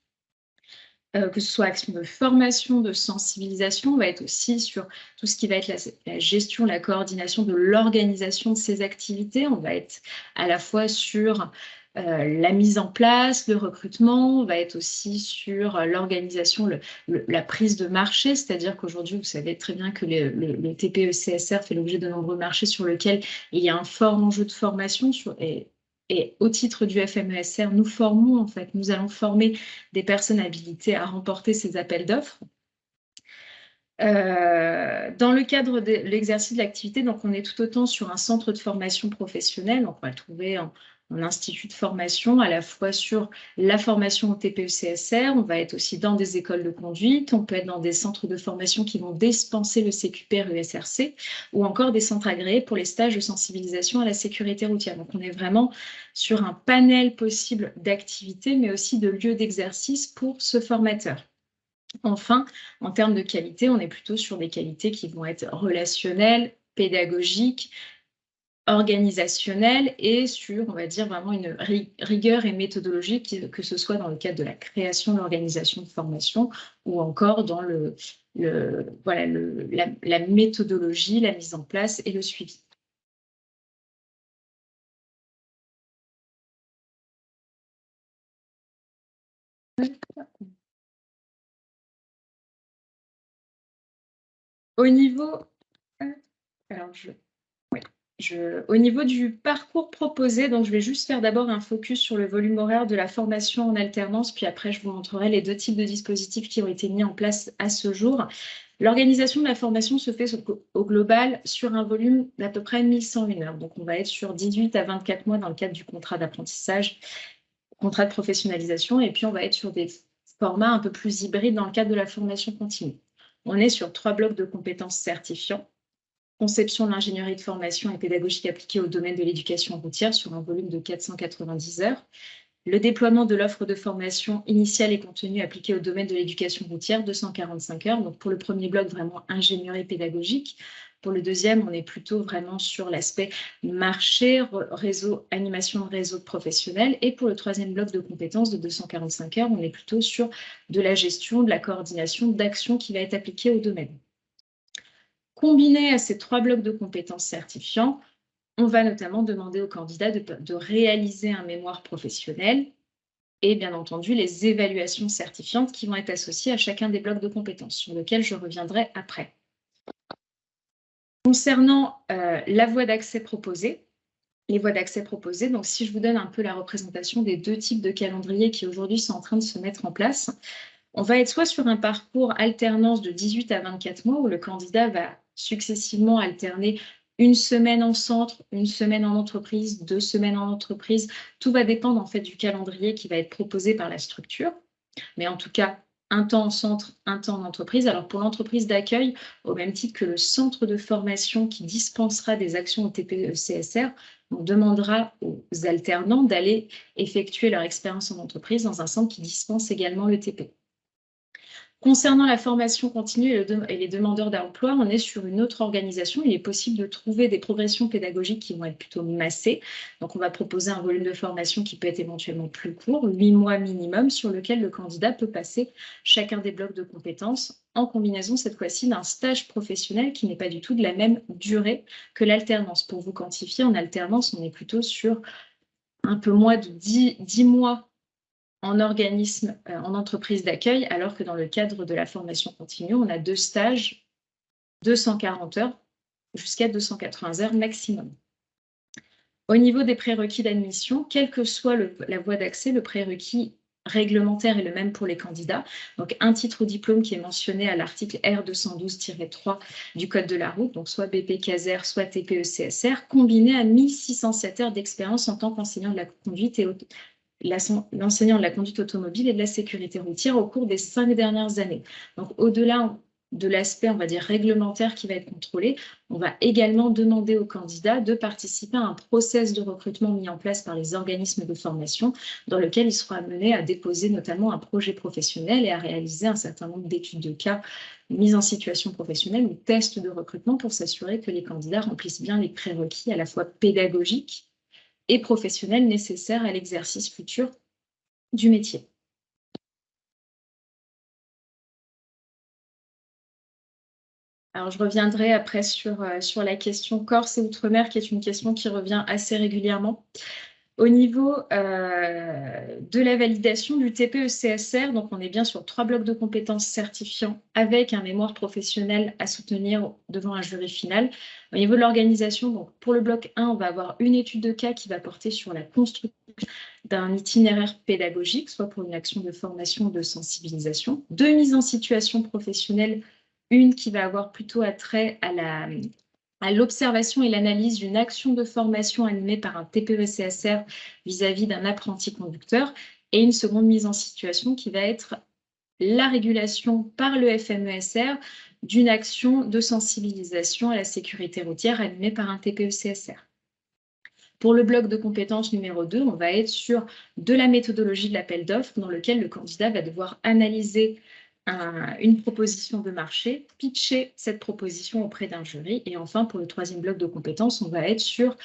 que ce soit action de formation, de sensibilisation, on va être aussi sur tout ce qui va être la gestion, la coordination de l'organisation de ces activités. On va être à la fois sur la mise en place, le recrutement, on va être aussi sur l'organisation, la prise de marché, c'est-à-dire qu'aujourd'hui, vous savez très bien que le TPE-CSR fait l'objet de nombreux marchés sur lesquels il y a un fort enjeu de formation et au titre du FMESR, nous formons en fait, nous allons former des personnes habilitées à remporter ces appels d'offres. Dans le cadre de l'exercice de l'activité, donc on est tout autant sur un centre de formation professionnelle, donc on va le trouver en institut de formation, à la fois sur la formation au TPE-CSR, on va être aussi dans des écoles de conduite, on peut être dans des centres de formation qui vont dispenser le CQPR USRC, ou encore des centres agréés pour les stages de sensibilisation à la sécurité routière. Donc on est vraiment sur un panel possible d'activités, mais aussi de lieux d'exercice pour ce formateur. Enfin, en termes de qualité, on est plutôt sur des qualités qui vont être relationnelles, pédagogiques, organisationnelles et sur, on va dire, vraiment une rigueur et méthodologie, que ce soit dans le cadre de la création, de l'organisation de formation ou encore dans la méthodologie, la mise en place et le suivi. Au niveau... Alors, Au niveau du parcours proposé, donc je vais juste faire d'abord un focus sur le volume horaire de la formation en alternance, puis après je vous montrerai les 2 types de dispositifs qui ont été mis en place à ce jour. L'organisation de la formation se fait au global sur un volume d'à peu près 1101 heures. Donc on va être sur 18 à 24 mois dans le cadre du contrat d'apprentissage, contrat de professionnalisation, et puis on va être sur des formats un peu plus hybrides dans le cadre de la formation continue. On est sur 3 blocs de compétences certifiants. Conception de l'ingénierie de formation et pédagogique appliquée au domaine de l'éducation routière sur un volume de 490 heures. Le déploiement de l'offre de formation initiale et continue appliquée au domaine de l'éducation routière, 245 heures. Donc pour le premier bloc, vraiment ingénierie pédagogique. Pour le deuxième, on est plutôt vraiment sur l'aspect marché, réseau, animation de réseau professionnel. Et pour le troisième bloc de compétences de 245 heures, on est plutôt sur de la gestion, de la coordination, d'action qui va être appliquée au domaine. Combiné à ces 3 blocs de compétences certifiants, on va notamment demander aux candidats de réaliser un mémoire professionnel et bien entendu les évaluations certifiantes qui vont être associées à chacun des blocs de compétences, sur lesquels je reviendrai après. Concernant la voie d'accès proposée, les voies d'accès proposées, donc si je vous donne un peu la représentation des 2 types de calendriers qui aujourd'hui sont en train de se mettre en place, on va être soit sur un parcours alternance de 18 à 24 mois où le candidat va successivement alterner une semaine en centre, une semaine en entreprise, 2 semaines en entreprise. Tout va dépendre en fait du calendrier qui va être proposé par la structure. Mais en tout cas, un temps en centre, un temps en entreprise. Alors pour l'entreprise d'accueil, au même titre que le centre de formation qui dispensera des actions au TPE-CSR, on demandera aux alternants d'aller effectuer leur expérience en entreprise dans un centre qui dispense également le TP. Concernant la formation continue et les demandeurs d'emploi, on est sur une autre organisation. Il est possible de trouver des progressions pédagogiques qui vont être plutôt massées. Donc, on va proposer un volume de formation qui peut être éventuellement plus court, 8 mois minimum, sur lequel le candidat peut passer chacun des blocs de compétences en combinaison, cette fois-ci, d'un stage professionnel qui n'est pas du tout de la même durée que l'alternance. Pour vous quantifier, en alternance, on est plutôt sur un peu moins de 10 mois en organisme, en entreprise d'accueil, alors que dans le cadre de la formation continue, on a 2 stages, 240 heures jusqu'à 280 heures maximum. Au niveau des prérequis d'admission, quelle que soit la voie d'accès, le prérequis réglementaire est le même pour les candidats. Donc, un titre au diplôme qui est mentionné à l'article R212-3 du Code de la route, donc soit BP-CASER, soit TPE-CSR, combiné à 1607 heures d'expérience en tant qu'enseignant de la conduite et l'enseignant de la conduite automobile et de la sécurité routière au cours des 5 dernières années. Donc, au-delà de l'aspect, on va dire, réglementaire qui va être contrôlé, on va également demander aux candidats de participer à un process de recrutement mis en place par les organismes de formation dans lequel ils seront amenés à déposer notamment un projet professionnel et à réaliser un certain nombre d'études de cas, mise en situation professionnelle ou tests de recrutement pour s'assurer que les candidats remplissent bien les prérequis à la fois pédagogiques et professionnels nécessaires à l'exercice futur du métier. Alors, je reviendrai après sur la question Corse et Outre-mer, qui est une question qui revient assez régulièrement. Au niveau de la validation du TPE-CSR, donc on est bien sur 3 blocs de compétences certifiants avec un mémoire professionnel à soutenir devant un jury final. Au niveau de l'organisation, donc pour le bloc 1, on va avoir une étude de cas qui va porter sur la construction d'un itinéraire pédagogique, soit pour une action de formation ou de sensibilisation. 2 mises en situation professionnelle, une qui va avoir plutôt attrait à l'observation et l'analyse d'une action de formation animée par un TPE-CSR vis-à-vis d'un apprenti conducteur, et une seconde mise en situation qui va être la régulation par le FMESR d'une action de sensibilisation à la sécurité routière animée par un TPE-CSR. Pour le bloc de compétences numéro 2, on va être sur de la méthodologie de l'appel d'offres dans lequel le candidat va devoir analyser une proposition de marché, pitcher cette proposition auprès d'un jury. Et enfin, pour le troisième bloc de compétences, on va être sur,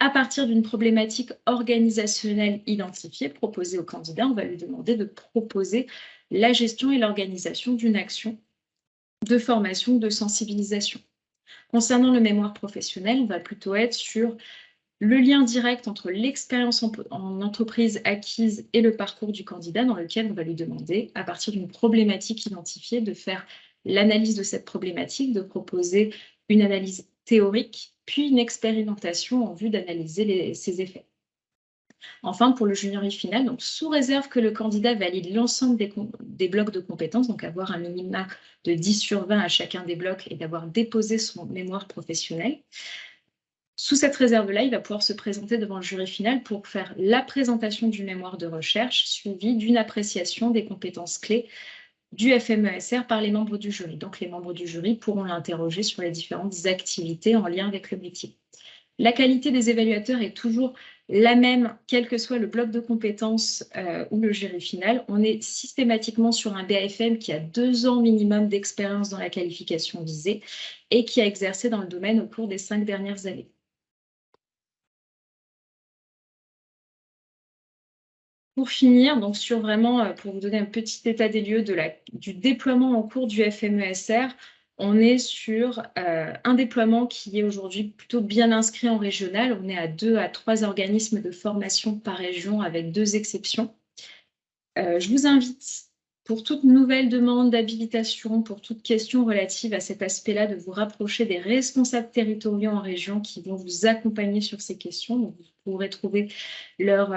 à partir d'une problématique organisationnelle identifiée, proposée au candidat, on va lui demander de proposer la gestion et l'organisation d'une action de formation, de sensibilisation. Concernant le mémoire professionnel, on va plutôt être sur le lien direct entre l'expérience en entreprise acquise et le parcours du candidat, dans lequel on va lui demander, à partir d'une problématique identifiée, de faire l'analyse de cette problématique, de proposer une analyse théorique puis une expérimentation en vue d'analyser ses effets. Enfin, pour le jury final, donc sous réserve que le candidat valide l'ensemble des blocs de compétences, donc avoir un minima de 10 sur 20 à chacun des blocs et d'avoir déposé son mémoire professionnel. Sous cette réserve-là, il va pouvoir se présenter devant le jury final pour faire la présentation du mémoire de recherche suivie d'une appréciation des compétences clés du FMESR par les membres du jury. Donc, les membres du jury pourront l'interroger sur les différentes activités en lien avec le métier. La qualité des évaluateurs est toujours la même, quel que soit le bloc de compétences ou le jury final. On est systématiquement sur un BAFM qui a 2 ans minimum d'expérience dans la qualification visée et qui a exercé dans le domaine au cours des 5 dernières années. Pour finir, donc sur vraiment, pour vous donner un petit état des lieux du déploiement en cours du FMESR, on est sur un déploiement qui est aujourd'hui plutôt bien inscrit en régional. On est à 2 à 3 organismes de formation par région avec 2 exceptions. Je vous invite, pour toute nouvelle demande d'habilitation, pour toute question relative à cet aspect-là, de vous rapprocher des responsables territoriaux en région qui vont vous accompagner sur ces questions. Donc, vous pourrez trouver leur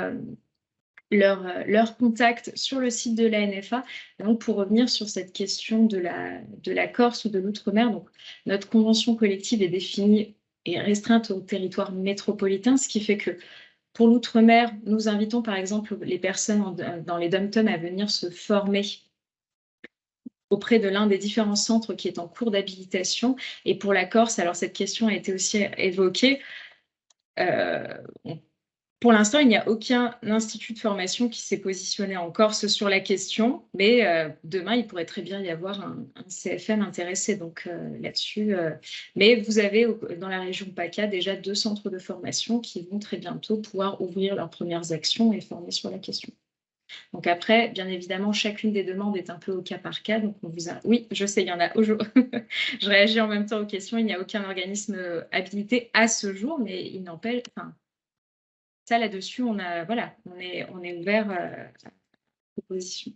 contact sur le site de l'ANFA. Donc, pour revenir sur cette question de la Corse ou de l'outre-mer, donc notre convention collective est définie et restreinte au territoire métropolitain, ce qui fait que pour l'outre-mer, nous invitons par exemple les personnes dans les dom-toms à venir se former auprès de l'un des différents centres qui est en cours d'habilitation. Et pour la Corse, alors cette question a été aussi évoquée. Pour l'instant, il n'y a aucun institut de formation qui s'est positionné en Corse sur la question, mais demain, il pourrait très bien y avoir un CFM intéressé donc là-dessus. Mais vous avez dans la région PACA déjà 2 centres de formation qui vont très bientôt pouvoir ouvrir leurs premières actions et former sur la question. Donc après, bien évidemment, chacune des demandes est un peu au cas par cas. Donc on vous a... Oui, je sais, il y en a aujourd'hui. Je réagis en même temps aux questions. Il n'y a aucun organisme habilité à ce jour, mais il n'empêche... Ça, là-dessus, on est ouvert à proposition.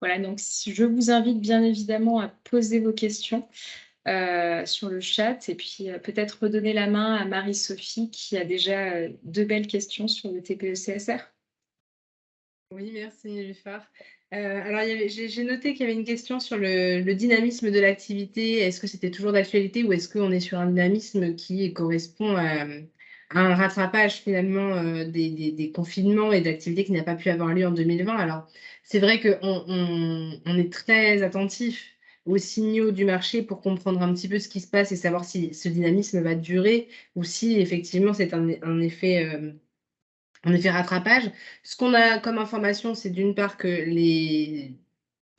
Voilà, donc je vous invite bien évidemment à poser vos questions sur le chat et puis peut-être redonner la main à Marie-Sophie qui a déjà 2 belles questions sur le TPE-CSR. Oui, merci Néluphar. Alors, j'ai noté qu'il y avait une question sur le dynamisme de l'activité. Est-ce que c'était toujours d'actualité ou est-ce qu'on est sur un dynamisme qui correspond à un rattrapage finalement des confinements et d'activités qui n'a pas pu avoir lieu en 2020? Alors, c'est vrai qu'on est très attentif aux signaux du marché pour comprendre un petit peu ce qui se passe et savoir si ce dynamisme va durer ou si effectivement c'est un effet rattrapage. Ce qu'on a comme information, c'est d'une part que les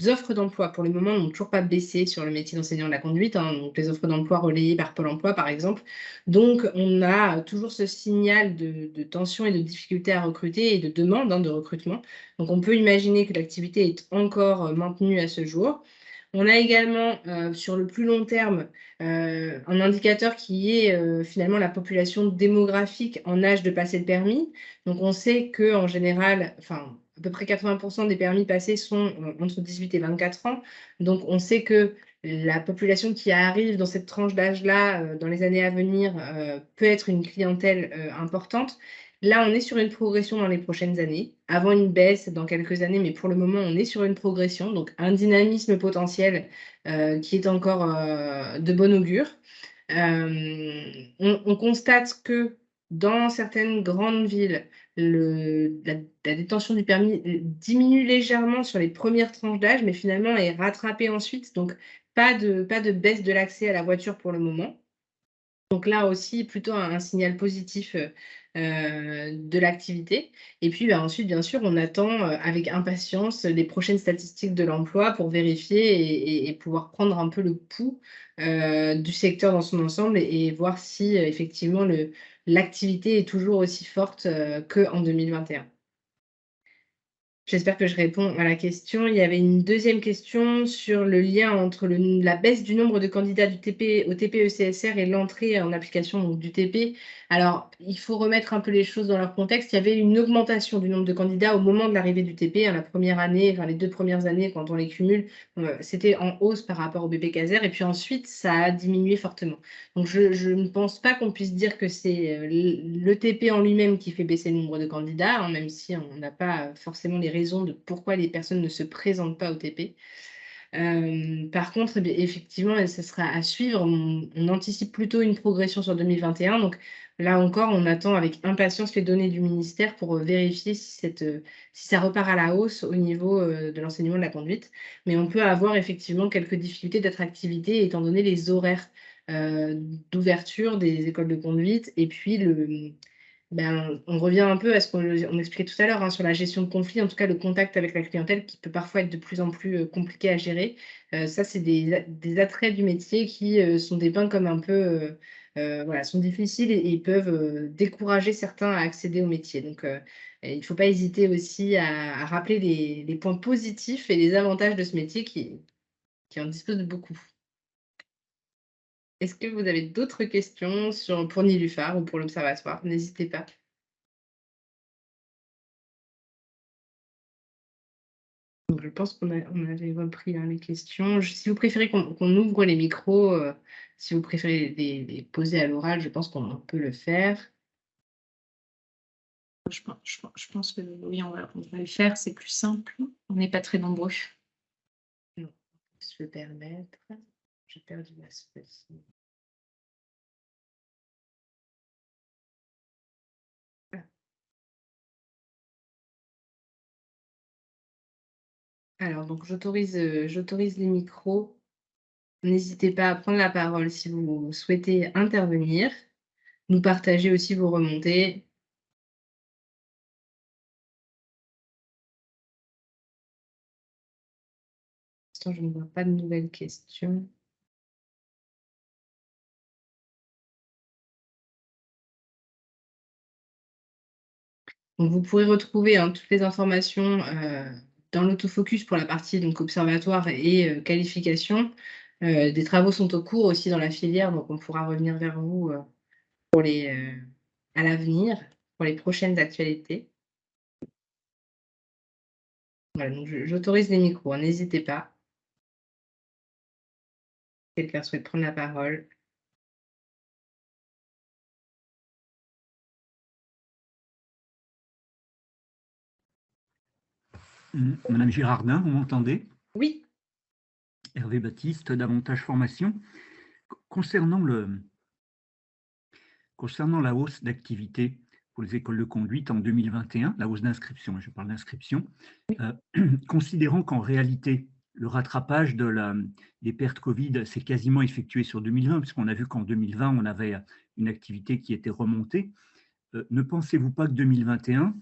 offres d'emploi, pour le moment, n'ont toujours pas baissé sur le métier d'enseignant de la conduite, hein, donc les offres d'emploi relayées par Pôle emploi, par exemple. Donc, on a toujours ce signal de tension et de difficulté à recruter et de demande de recrutement. Donc, on peut imaginer que l'activité est encore maintenue à ce jour. On a également, sur le plus long terme, un indicateur qui est finalement la population démographique en âge de passer le permis. Donc on sait qu'en général, enfin, à peu près 80 des permis passés sont entre 18 et 24 ans. Donc on sait que la population qui arrive dans cette tranche d'âge-là, dans les années à venir, peut être une clientèle importante. Là, on est sur une progression dans les prochaines années, avant une baisse dans quelques années, mais pour le moment, on est sur une progression, donc un dynamisme potentiel qui est encore de bon augure. On constate que dans certaines grandes villes, la détention du permis diminue légèrement sur les premières tranches d'âge, mais finalement est rattrapée ensuite, donc pas de baisse de l'accès à la voiture pour le moment. Donc là aussi, plutôt un signal positif de l'activité. Et puis ensuite, bien sûr, on attend avec impatience les prochaines statistiques de l'emploi pour vérifier et pouvoir prendre un peu le pouls du secteur dans son ensemble et voir si effectivement l'activité est toujours aussi forte qu'en 2021. J'espère que je réponds à la question. Il y avait une deuxième question sur le lien entre la baisse du nombre de candidats du TP au TP-ECSR et l'entrée en application donc, du TP. Alors, il faut remettre un peu les choses dans leur contexte. Il y avait une augmentation du nombre de candidats au moment de l'arrivée du TP, hein, la première année, enfin les 2 premières années, quand on les cumule, c'était en hausse par rapport au BP Caser. Et puis ensuite, ça a diminué fortement. Donc, je ne pense pas qu'on puisse dire que c'est le TP en lui-même qui fait baisser le nombre de candidats, hein, même si on n'a pas forcément les raisons de pourquoi les personnes ne se présentent pas au TP. Par contre, effectivement, et ce sera à suivre, on anticipe plutôt une progression sur 2021. Donc là encore, on attend avec impatience les données du ministère pour vérifier si ça repart à la hausse au niveau de l'enseignement de la conduite. Mais on peut avoir effectivement quelques difficultés d'attractivité étant donné les horaires d'ouverture des écoles de conduite et puis on revient un peu à ce qu'on expliquait tout à l'heure, hein, sur la gestion de conflits, en tout cas le contact avec la clientèle qui peut parfois être de plus en plus compliqué à gérer. Ça, c'est des attraits du métier qui sont dépeints comme un peu, voilà, sont difficiles et peuvent décourager certains à accéder au métier. Donc, il ne faut pas hésiter aussi à rappeler les points positifs et les avantages de ce métier qui en dispose de beaucoup. Est-ce que vous avez d'autres questions pour Nilüfer ou pour l'Observatoire? N'hésitez pas. Donc, je pense on avait repris, hein, les questions. Si vous préférez qu'on ouvre les micros, si vous préférez les poser à l'oral, je pense qu'on peut le faire. Je pense que oui, on va le faire, c'est plus simple. On n'est pas très nombreux. Non, on peut se le permettre. J'ai perdu ma souris. Ah. Alors donc j'autorise les micros. N'hésitez pas à prendre la parole si vous souhaitez intervenir. Nous partager aussi vos remontées. Pour l'instant, je ne vois pas de nouvelles questions. Donc vous pourrez retrouver, hein, toutes les informations, dans l'autofocus pour la partie donc observatoire et qualification. Des travaux sont au cours aussi dans la filière, donc on pourra revenir vers vous, pour à l'avenir, pour les prochaines actualités. Voilà, donc j'autorise les micros, hein, n'hésitez pas. Quelqu'un souhaite prendre la parole? Madame Girardin, vous m'entendez? Oui. Hervé Baptiste, d'Avantage Formation. Concernant la hausse d'activité pour les écoles de conduite en 2021, la hausse d'inscription, je parle d'inscription, considérant qu'en réalité, le rattrapage des pertes Covid s'est quasiment effectué sur 2020, puisqu'on a vu qu'en 2020, on avait une activité qui était remontée, ne pensez-vous pas que 2021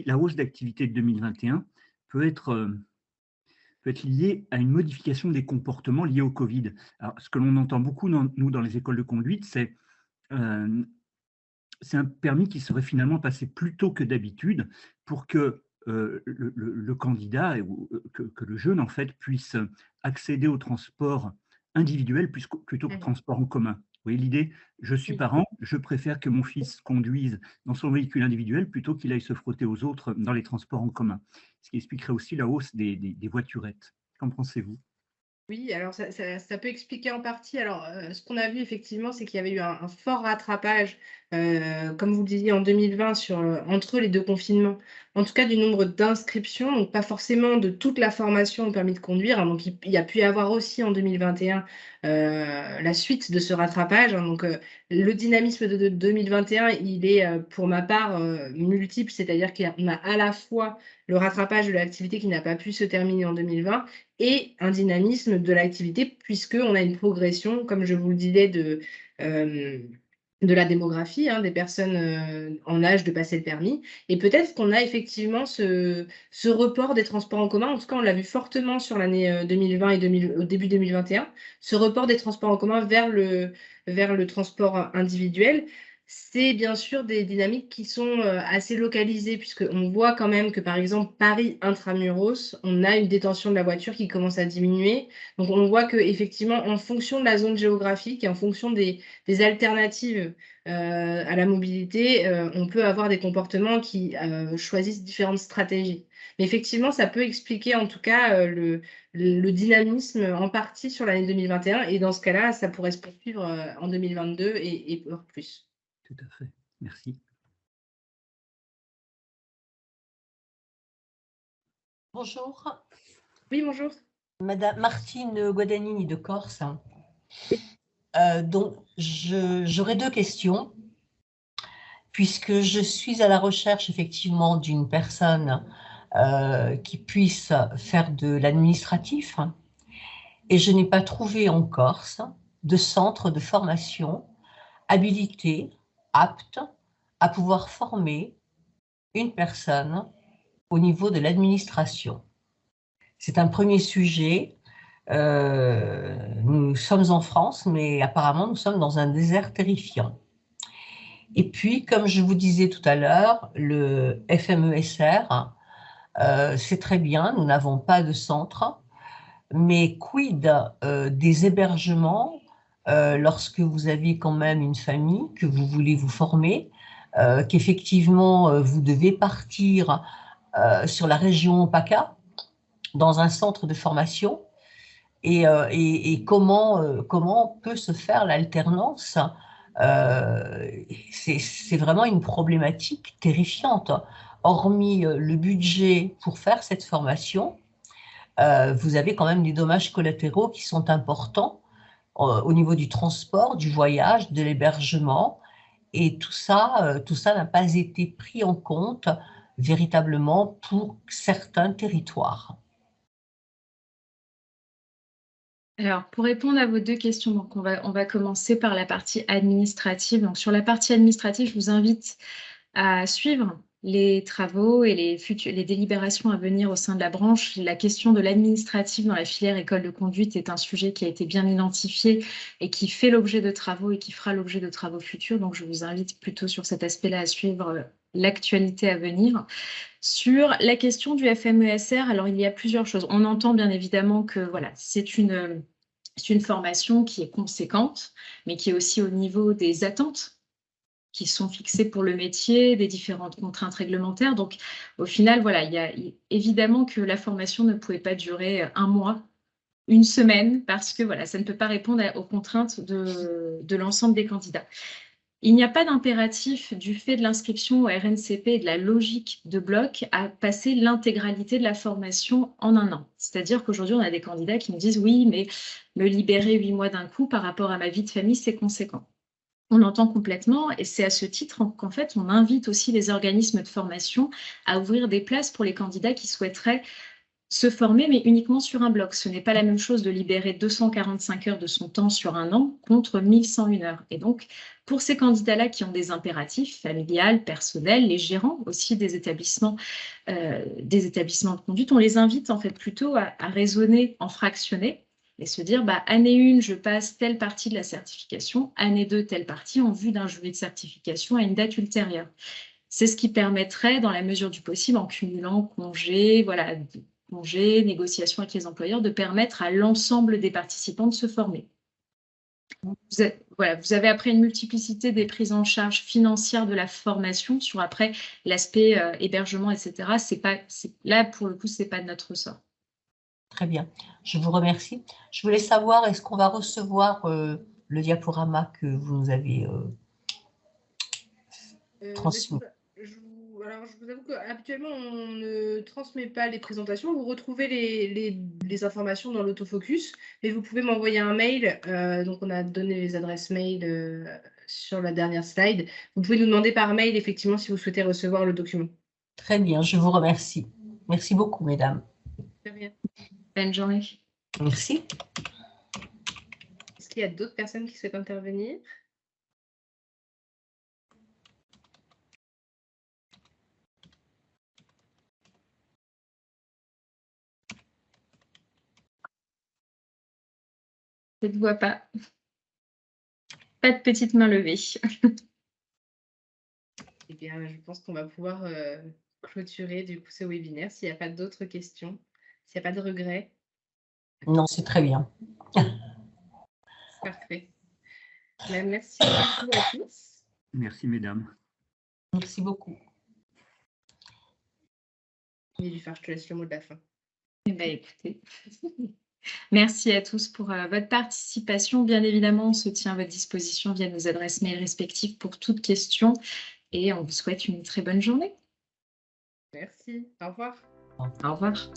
la hausse d'activité de 2021 peut être lié à une modification des comportements liés au Covid. Alors, ce que l'on entend beaucoup, nous, dans les écoles de conduite, c'est un permis qui serait finalement passé plus tôt que d'habitude pour que le candidat, que le jeune, en fait, puisse accéder au transport individuel plutôt que transport en commun. Vous voyez l'idée? Je suis parent, je préfère que mon fils conduise dans son véhicule individuel plutôt qu'il aille se frotter aux autres dans les transports en commun. Ce qui expliquerait aussi la hausse des voiturettes. Qu'en pensez-vous? Oui, alors ça peut expliquer en partie. Alors, ce qu'on a vu effectivement, c'est qu'il y avait eu un fort rattrapage, comme vous le disiez en 2020 entre les 2 confinements. En tout cas du nombre d'inscriptions, donc pas forcément de toute la formation au permis de conduire, hein. Donc il y a pu y avoir aussi en 2021, la suite de ce rattrapage, hein. Donc, le dynamisme de 2021, il est, pour ma part, multiple. C'est-à-dire qu'on a à la fois le rattrapage de l'activité qui n'a pas pu se terminer en 2020 et un dynamisme de l'activité puisqu'on a une progression, comme je vous le disais, de la démographie, hein, des personnes en âge de passer le permis. Et peut-être qu'on a effectivement ce report des transports en commun. En tout cas, on l'a vu fortement sur l'année 2020 et au début 2021, ce report des transports en commun vers le transport individuel. c'est bien sûr des dynamiques qui sont assez localisées, puisqu'on voit quand même que, par exemple, Paris intramuros, on a une détention de la voiture qui commence à diminuer. Donc, on voit qu'effectivement, en fonction de la zone géographique et en fonction des alternatives à la mobilité, on peut avoir des comportements qui choisissent différentes stratégies. Mais effectivement, ça peut expliquer en tout cas le dynamisme en partie sur l'année 2021. Et dans ce cas-là, ça pourrait se poursuivre en 2022 et voire plus. Tout à fait. Merci. Bonjour, Oui, bonjour. Madame Martine Guadagnini de Corse. Donc, j'aurais deux questions, puisque je suis à la recherche effectivement d'une personne qui puisse faire de l'administratif, et je n'ai pas trouvé en Corse de centre de formation habilité, apte à pouvoir former une personne au niveau de l'administration. C'est un premier sujet. Nous sommes en France, mais apparemment nous sommes dans un désert terrifiant. Et puis, comme je vous disais tout à l'heure, le FMESR, c'est très bien, nous n'avons pas de centre, mais quid des hébergements lorsque vous avez quand même une famille, que vous voulez vous former, qu'effectivement vous devez partir sur la région PACA, dans un centre de formation, et comment peut se faire l'alternance. C'est vraiment une problématique terrifiante. Hormis le budget pour faire cette formation, vous avez quand même des dommages collatéraux qui sont importants au niveau du transport, du voyage, de l'hébergement, et tout ça n'a pas été pris en compte véritablement pour certains territoires. Alors, pour répondre à vos deux questions, donc on va commencer par la partie administrative. Donc, sur la partie administrative, je vous invite à suivre les travaux et les délibérations à venir au sein de la branche. La question de l'administratif dans la filière école de conduite est un sujet qui a été bien identifié et qui fait l'objet de travaux et qui fera l'objet de travaux futurs. Donc, je vous invite plutôt sur cet aspect-là à suivre l'actualité à venir. Sur la question du FMESR, alors il y a plusieurs choses. On entend bien évidemment que voilà, c'est une formation qui est conséquente, mais qui est aussi au niveau des attentes qui sont fixées pour le métier, des différentes contraintes réglementaires. Donc, au final, voilà, il y a évidemment que la formation ne pouvait pas durer un mois, une semaine, parce que voilà, ça ne peut pas répondre aux contraintes de l'ensemble des candidats. Il n'y a pas d'impératif du fait de l'inscription au RNCP et de la logique de bloc à passer l'intégralité de la formation en un an. C'est-à-dire qu'aujourd'hui, on a des candidats qui nous disent « oui, mais me libérer 8 mois d'un coup par rapport à ma vie de famille, c'est conséquent ». On l'entend complètement et c'est à ce titre qu'en fait, on invite aussi les organismes de formation à ouvrir des places pour les candidats qui souhaiteraient se former, mais uniquement sur un bloc. Ce n'est pas la même chose de libérer 245 heures de son temps sur un an contre 1101 heures. Et donc, pour ces candidats-là qui ont des impératifs familiales, personnels, les gérants aussi des établissements de conduite, on les invite en fait plutôt à raisonner en fractionné et se dire, bah, année 1, je passe telle partie de la certification, année 2, telle partie, en vue d'un jury de certification à une date ultérieure. C'est ce qui permettrait, dans la mesure du possible, en cumulant congés, voilà, congés, négociations avec les employeurs, de permettre à l'ensemble des participants de se former. Vous avez après une multiplicité des prises en charge financières de la formation sur après l'aspect hébergement, etc. Là, pour le coup, ce n'est pas de notre ressort. Très bien, je vous remercie. Je voulais savoir, est-ce qu'on va recevoir le diaporama que vous nous avez transmis? Alors, je vous avoue qu'habituellement, on ne transmet pas les présentations. Vous retrouvez les informations dans l'autofocus, mais vous pouvez m'envoyer un mail. Donc, on a donné les adresses mail sur la dernière slide. Vous pouvez nous demander par mail, effectivement, si vous souhaitez recevoir le document. Très bien, je vous remercie. Merci beaucoup, mesdames. Très bien. Bonne journée. Merci. Est-ce qu'il y a d'autres personnes qui souhaitent intervenir? Je ne vois pas. Pas de petite main levée. Eh bien, je pense qu'on va pouvoir clôturer du coup ce webinaire s'il n'y a pas d'autres questions, s'il n'y a pas de regrets. Non, c'est très bien. Parfait. Ben, merci beaucoup à tous. Merci, mesdames. Merci beaucoup. Nilüfer, je te laisse le mot de la fin. Eh ben, écoutez, merci à tous pour votre participation. Bien évidemment, on se tient à votre disposition via nos adresses mail respectives pour toute question et on vous souhaite une très bonne journée. Merci. Au revoir. Au revoir.